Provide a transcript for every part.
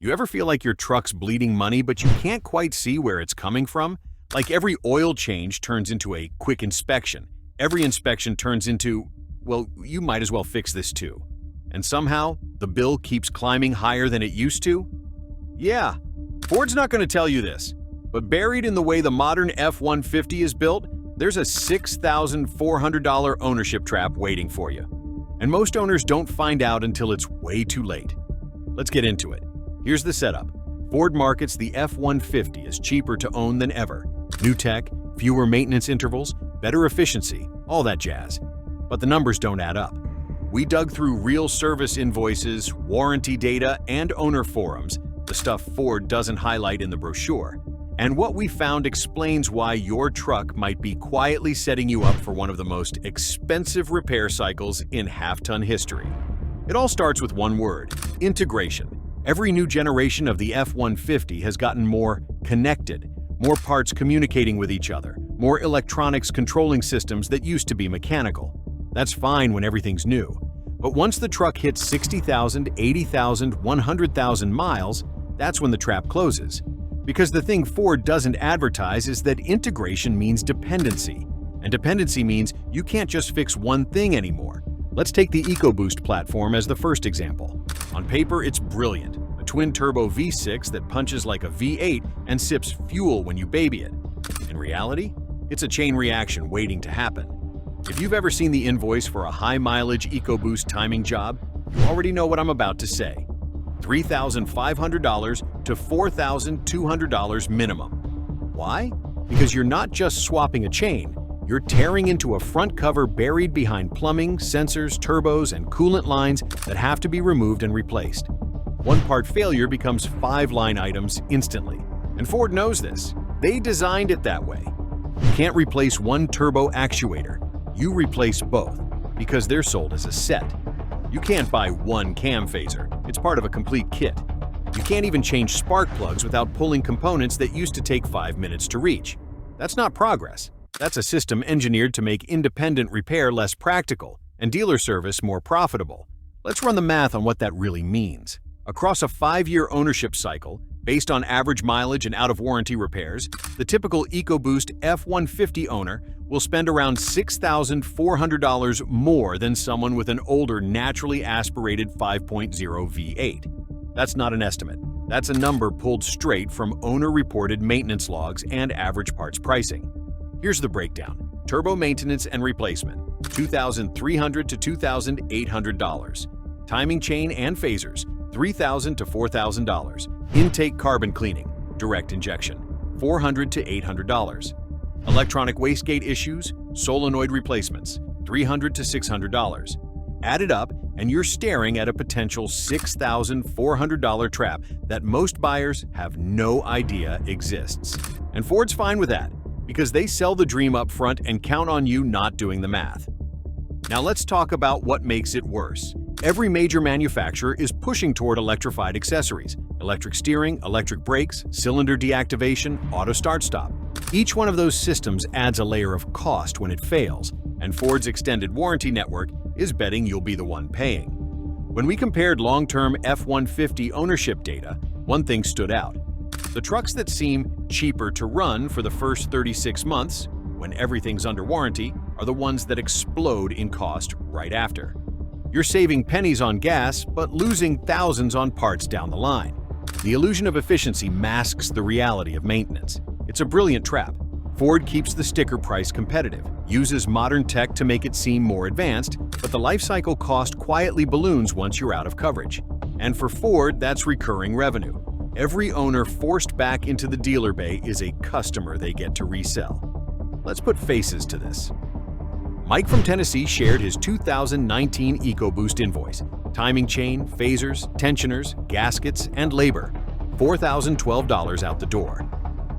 You ever feel like your truck's bleeding money, but you can't quite see where it's coming from? Like every oil change turns into a quick inspection. Every inspection turns into, well, you might as well fix this too. And somehow, the bill keeps climbing higher than it used to? Yeah, Ford's not going to tell you this, but buried in the way the modern F-150 is built, there's a $6,400 ownership trap waiting for you. And most owners don't find out until it's way too late. Let's get into it. Here's the setup. Ford markets the F-150 as cheaper to own than ever. New tech, fewer maintenance intervals, better efficiency, all that jazz. But the numbers don't add up. We dug through real service invoices, warranty data, and owner forums, the stuff Ford doesn't highlight in the brochure. And what we found explains why your truck might be quietly setting you up for one of the most expensive repair cycles in half-ton history. It all starts with one word: integration. Every new generation of the F-150 has gotten more connected, more parts communicating with each other, more electronics controlling systems that used to be mechanical. That's fine when everything's new. But once the truck hits 60,000, 80,000, 100,000 miles, that's when the trap closes. Because the thing Ford doesn't advertise is that integration means dependency. And dependency means you can't just fix one thing anymore. Let's take the EcoBoost platform as the first example. On paper, it's brilliant. A twin-turbo V6 that punches like a V8 and sips fuel when you baby it. In reality, it's a chain reaction waiting to happen. If you've ever seen the invoice for a high-mileage EcoBoost timing job, you already know what I'm about to say. $3,500 to $4,200 minimum. Why? Because you're not just swapping a chain, you're tearing into a front cover buried behind plumbing, sensors, turbos, and coolant lines that have to be removed and replaced. One part failure becomes 5 line items instantly. And Ford knows this. They designed it that way. You can't replace one turbo actuator. You replace both, because they're sold as a set. You can't buy one cam phaser. It's part of a complete kit. You can't even change spark plugs without pulling components that used to take 5 minutes to reach. That's not progress. That's a system engineered to make independent repair less practical and dealer service more profitable. Let's run the math on what that really means. Across a 5-year ownership cycle, based on average mileage and out-of-warranty repairs, the typical EcoBoost F-150 owner will spend around $6,400 more than someone with an older naturally aspirated 5.0 V8. That's not an estimate. That's a number pulled straight from owner-reported maintenance logs and average parts pricing. Here's the breakdown. Turbo maintenance and replacement, $2,300 to $2,800. Timing chain and phasers, $3,000 to $4,000. Intake carbon cleaning, direct injection, $400 to $800. Electronic wastegate issues, solenoid replacements, $300 to $600. Add it up, and you're staring at a potential $6,400 trap that most buyers have no idea exists. And Ford's fine with that, because they sell the dream up front and count on you not doing the math. Now let's talk about what makes it worse. Every major manufacturer is pushing toward electrified accessories: electric steering, electric brakes, cylinder deactivation, auto start-stop. Each one of those systems adds a layer of cost when it fails, and Ford's extended warranty network is betting you'll be the one paying. When we compared long-term F-150 ownership data, one thing stood out. The trucks that seem cheaper to run for the first 36 months, when everything's under warranty, are the ones that explode in cost right after. You're saving pennies on gas, but losing thousands on parts down the line. The illusion of efficiency masks the reality of maintenance. It's a brilliant trap. Ford keeps the sticker price competitive, uses modern tech to make it seem more advanced, but the lifecycle cost quietly balloons once you're out of coverage. And for Ford, that's recurring revenue. Every owner forced back into the dealer bay is a customer they get to resell. Let's put faces to this. Mike from Tennessee shared his 2019 EcoBoost invoice. Timing chain, phasers, tensioners, gaskets, and labor. $4,012 out the door.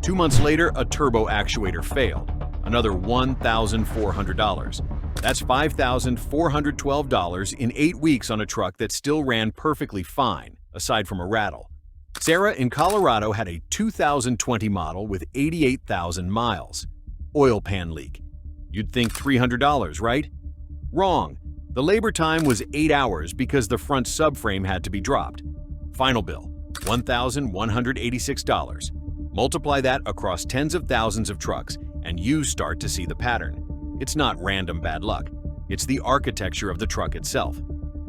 2 months later, a turbo actuator failed. Another $1,400. That's $5,412 in 8 weeks on a truck that still ran perfectly fine, aside from a rattle. Sarah in Colorado had a 2020 model with 88,000 miles. Oil pan leak. You'd think $300, right? Wrong. The labor time was 8 hours because the front subframe had to be dropped. Final bill, $1,186. Multiply that across tens of thousands of trucks, and you start to see the pattern. It's not random bad luck. It's the architecture of the truck itself.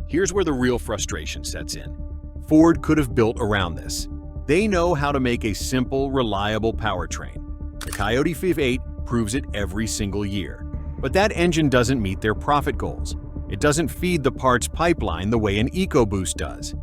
Here's where the real frustration sets in. Ford could have built around this. They know how to make a simple, reliable powertrain. The Coyote F-8 proves it every single year. But that engine doesn't meet their profit goals. It doesn't feed the parts pipeline the way an EcoBoost does.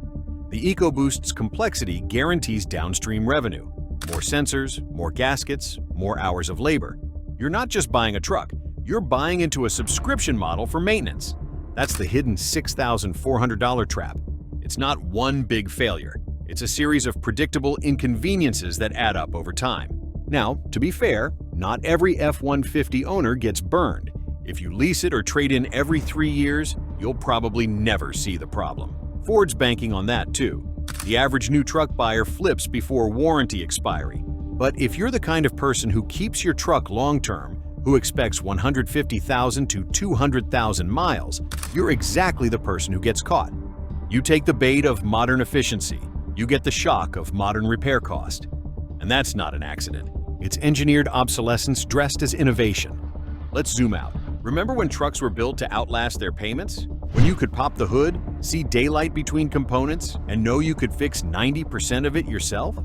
The EcoBoost's complexity guarantees downstream revenue. More sensors, more gaskets, more hours of labor. You're not just buying a truck, you're buying into a subscription model for maintenance. That's the hidden $6,400 trap. It's not one big failure. It's a series of predictable inconveniences that add up over time. Now, to be fair, not every F-150 owner gets burned. If you lease it or trade in every 3 years, you'll probably never see the problem. Ford's banking on that too. The average new truck buyer flips before warranty expiry. But if you're the kind of person who keeps your truck long-term, who expects 150,000 to 200,000 miles, you're exactly the person who gets caught. You take the bait of modern efficiency, you get the shock of modern repair cost. And that's not an accident. It's engineered obsolescence dressed as innovation. Let's zoom out. Remember when trucks were built to outlast their payments? When you could pop the hood, see daylight between components, and know you could fix 90% of it yourself?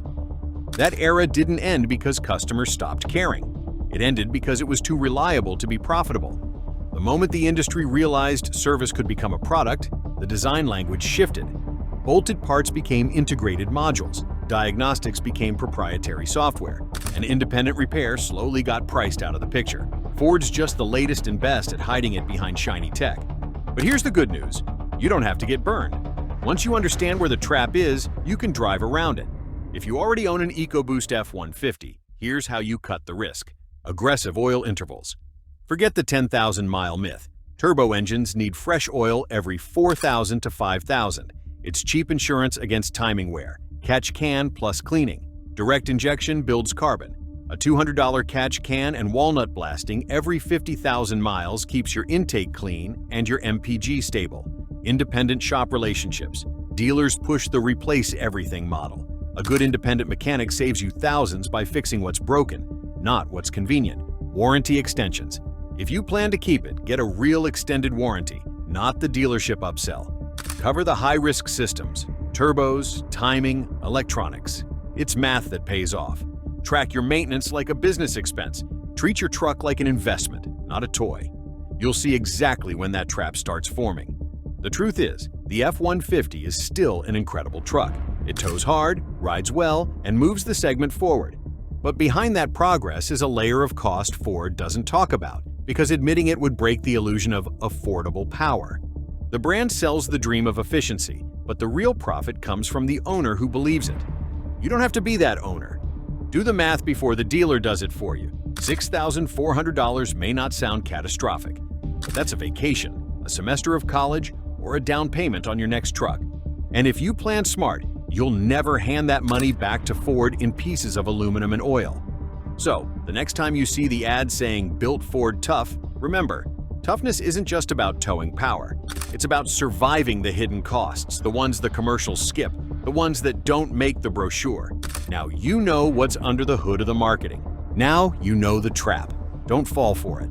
That era didn't end because customers stopped caring. It ended because it was too reliable to be profitable. The moment the industry realized service could become a product, the design language shifted. Bolted parts became integrated modules, diagnostics became proprietary software, and independent repair slowly got priced out of the picture. Ford's just the latest and best at hiding it behind shiny tech. But here's the good news. You don't have to get burned. Once you understand where the trap is, you can drive around it. If you already own an EcoBoost F-150, here's how you cut the risk. Aggressive oil intervals. Forget the 10,000-mile myth. Turbo engines need fresh oil every 4,000 to 5,000. It's cheap insurance against timing wear. Catch can plus cleaning. Direct injection builds carbon. A $200 catch can and walnut blasting every 50,000 miles keeps your intake clean and your MPG stable. Independent shop relationships. Dealers push the replace everything model. A good independent mechanic saves you thousands by fixing what's broken, not what's convenient. Warranty extensions. If you plan to keep it, get a real extended warranty, not the dealership upsell. Cover the high-risk systems, turbos, timing, electronics. It's math that pays off. Track your maintenance like a business expense. Treat your truck like an investment, not a toy. You'll see exactly when that trap starts forming. The truth is, the F-150 is still an incredible truck. It tows hard, rides well, and moves the segment forward. But behind that progress is a layer of cost Ford doesn't talk about, because admitting it would break the illusion of affordable power. The brand sells the dream of efficiency, but the real profit comes from the owner who believes it. You don't have to be that owner. Do the math before the dealer does it for you. $6,400 may not sound catastrophic, but that's a vacation, a semester of college, or a down payment on your next truck. And if you plan smart, you'll never hand that money back to Ford in pieces of aluminum and oil. So, the next time you see the ad saying "Built Ford Tough," remember, toughness isn't just about towing power. It's about surviving the hidden costs, the ones the commercials skip, the ones that don't make the brochure. Now you know what's under the hood of the marketing. Now you know the trap. Don't fall for it.